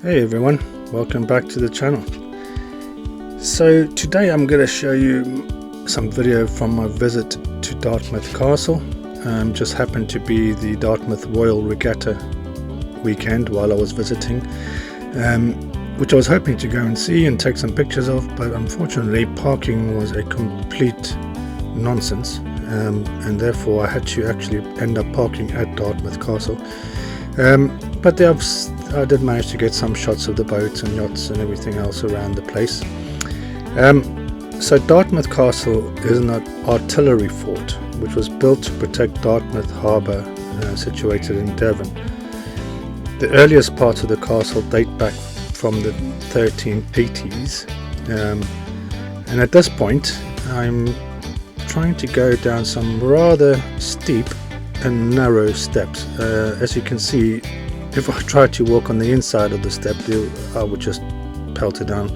Hey everyone, welcome back to the channel. So today I'm going to show you some video from my visit to Dartmouth Castle. Just happened to be the Dartmouth Royal Regatta weekend while I was visiting, which I was hoping to go and see and take some pictures of, but unfortunately parking was a complete nonsense, and therefore I had to actually end up parking at Dartmouth Castle. But I did manage to get some shots of the boats and yachts and everything else around the place. So Dartmouth Castle is an artillery fort which was built to protect Dartmouth Harbour, situated in Devon. The earliest parts of the castle date back from the 1380s, and at this point I'm trying to go down some rather steep and narrow steps. As you can see, if I tried to walk on the inside of the step, I would just pelt it down.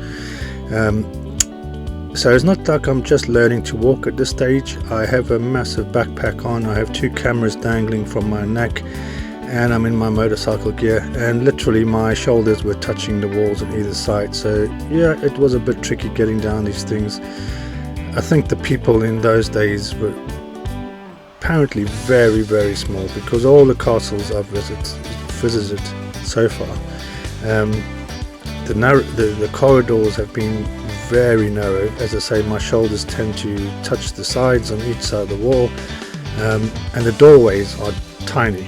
So it's not like I'm just learning to walk at this stage. I have a massive backpack on, I have two cameras dangling from my neck, and I'm in my motorcycle gear, and literally my shoulders were touching the walls on either side. So yeah, it was a bit tricky getting down these things. I think the people in those days were apparently very, very small, because all the castles I've visited so far, the corridors have been very narrow. As I say, my shoulders tend to touch the sides on each side of the wall, and the doorways are tiny.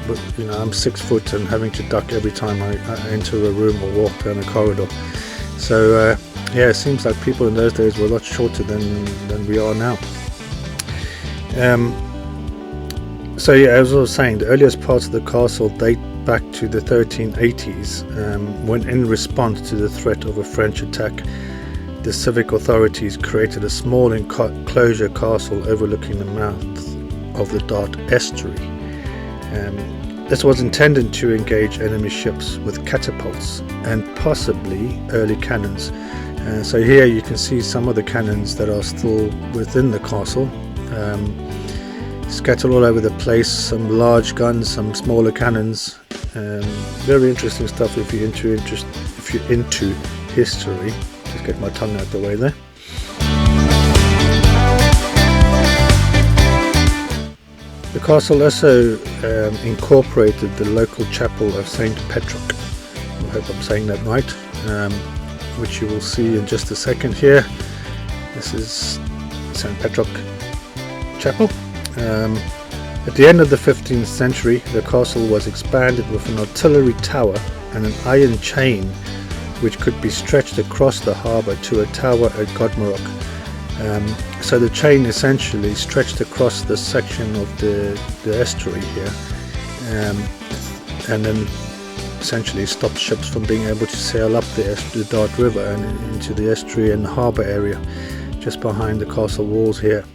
But you know, I'm 6 foot and having to duck every time I enter a room or walk down a corridor. So yeah, it seems like people in those days were a lot shorter than we are now. So yeah, as I was saying, the earliest parts of the castle date back to the 1380s, when in response to the threat of a French attack, the civic authorities created a small enclosure castle overlooking the mouth of the Dartmouth Estuary. This was intended to engage enemy ships with catapults and possibly early cannons. So here you can see some of the cannons that are still within the castle, scattered all over the place. Some large guns, some smaller cannons. Very interesting stuff if you're into history. Just get my tongue out the way there. The castle also incorporated the local chapel of St. Petrock. I hope I'm saying that right, which you will see in just a second here. This is St. Petrock Chapel. At the end of the 15th century, the castle was expanded with an artillery tower and an iron chain which could be stretched across the harbour to a tower at Dartmouth. So the chain essentially stretched across the section of the estuary here, and then essentially stopped ships from being able to sail up the Dart River and into the estuary and harbour area just behind the castle walls here.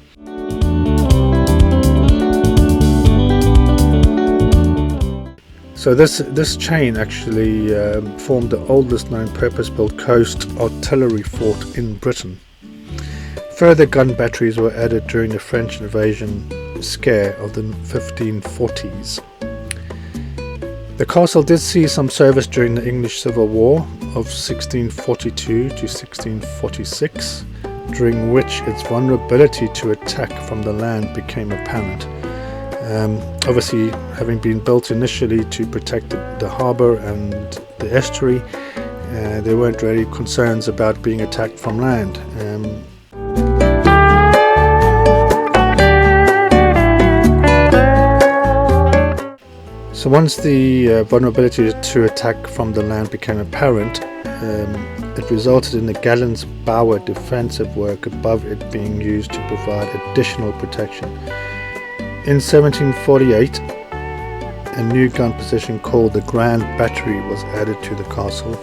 So this chain actually formed the oldest known purpose-built coast artillery fort in Britain. Further gun batteries were added during the French invasion scare of the 1540s. The castle did see some service during the English Civil War of 1642 to 1646, during which its vulnerability to attack from the land became apparent. Obviously, having been built initially to protect the harbour and the estuary, there weren't really concerns about being attacked from land. So once the vulnerability to attack from the land became apparent, it resulted in the Gallant's Bower defensive work above it being used to provide additional protection. In 1748, a new gun position called the Grand Battery was added to the castle,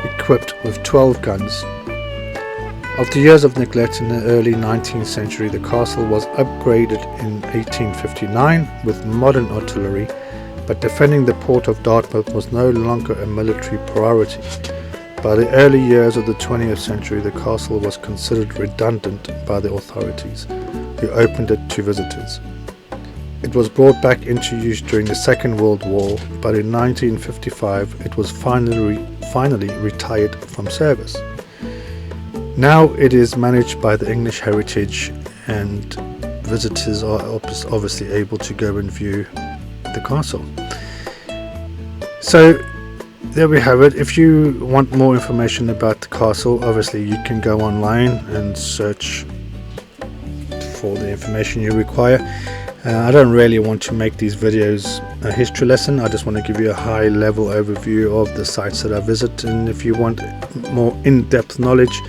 equipped with 12 guns. After years of neglect in the early 19th century, the castle was upgraded in 1859 with modern artillery, but defending the port of Dartmouth was no longer a military priority. By the early years of the 20th century, the castle was considered redundant by the authorities, who opened it to visitors. It was brought back into use during the Second World War, but in 1955 it was finally retired from service. Now it is managed by the English Heritage, and visitors are obviously able to go and view the castle. So there we have it. If you want more information about the castle, obviously you can go online and search for the information you require. I don't really want to make these videos a history lesson. I just want to give you a high level overview of the sites that I visit, and if you want more in-depth knowledge,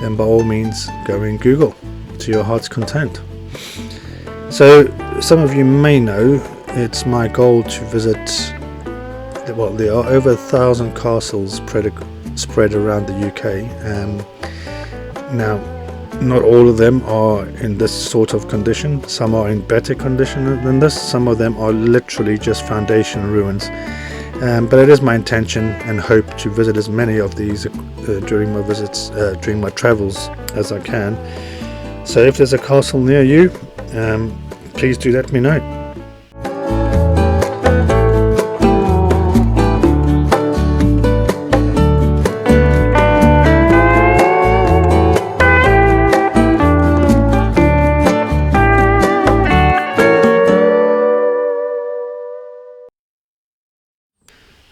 then by all means go and Google to your heart's content. So some of you may know it's my goal to visit, well, there are over 1,000 castles spread around the UK. Now, not all of them are in this sort of condition. Some are in better condition than this. Some of them are literally just foundation ruins. But it is my intention and hope to visit as many of these during my visits, during my travels, as I can. So if there's a castle near you, please do let me know.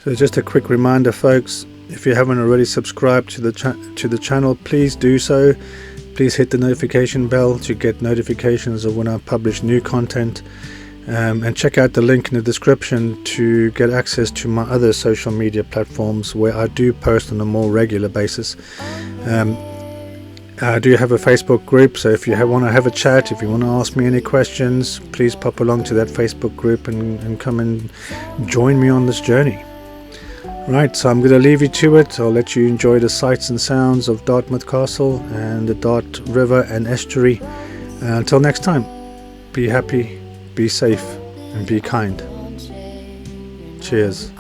So just a quick reminder, folks, if you haven't already subscribed to the channel, please do so. Please hit the notification bell to get notifications of when I publish new content, and check out the link in the description to get access to my other social media platforms where I do post on a more regular basis. I do have a Facebook group, so if you want to have a chat, if you want to ask me any questions, please pop along to that Facebook group and come and join me on this journey. Right, so I'm going to leave you to it. I'll let you enjoy the sights and sounds of Dartmouth Castle and the Dart River and Estuary. Until next time, be happy, be safe, and be kind. Cheers.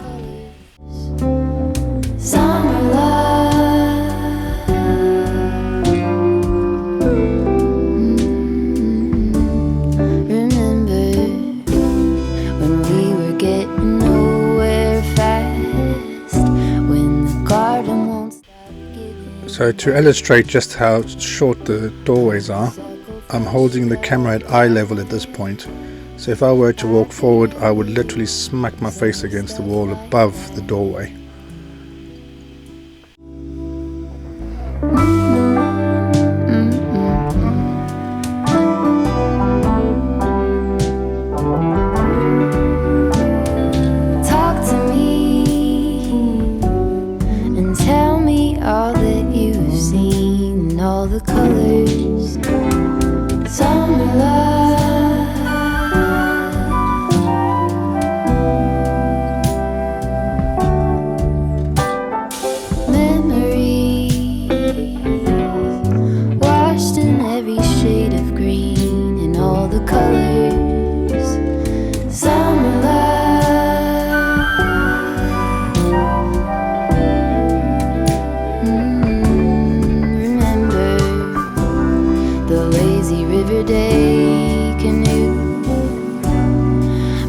So to illustrate just how short the doorways are, I'm holding the camera at eye level at this point. So if I were to walk forward, I would literally smack my face against the wall above the doorway. All the colors, summer love, memories washed in every shade of green, and all the colors, summer love. Day canoe,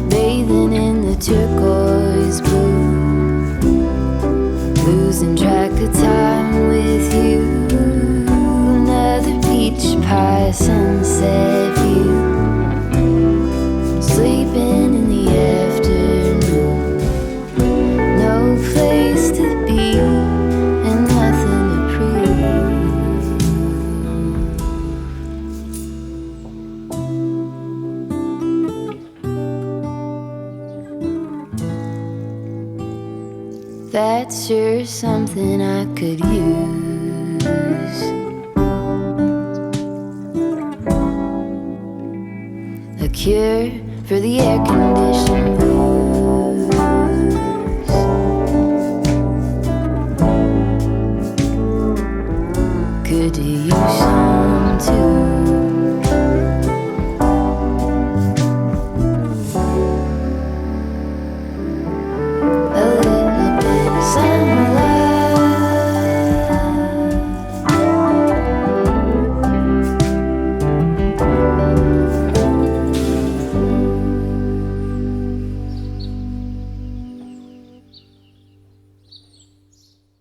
bathing in the turquoise blue, losing track of time with you. Another peach pie sunset view, sleeping in the afternoon. No place to be and nothing to prove. That's sure something I could use. A cure for the air conditioned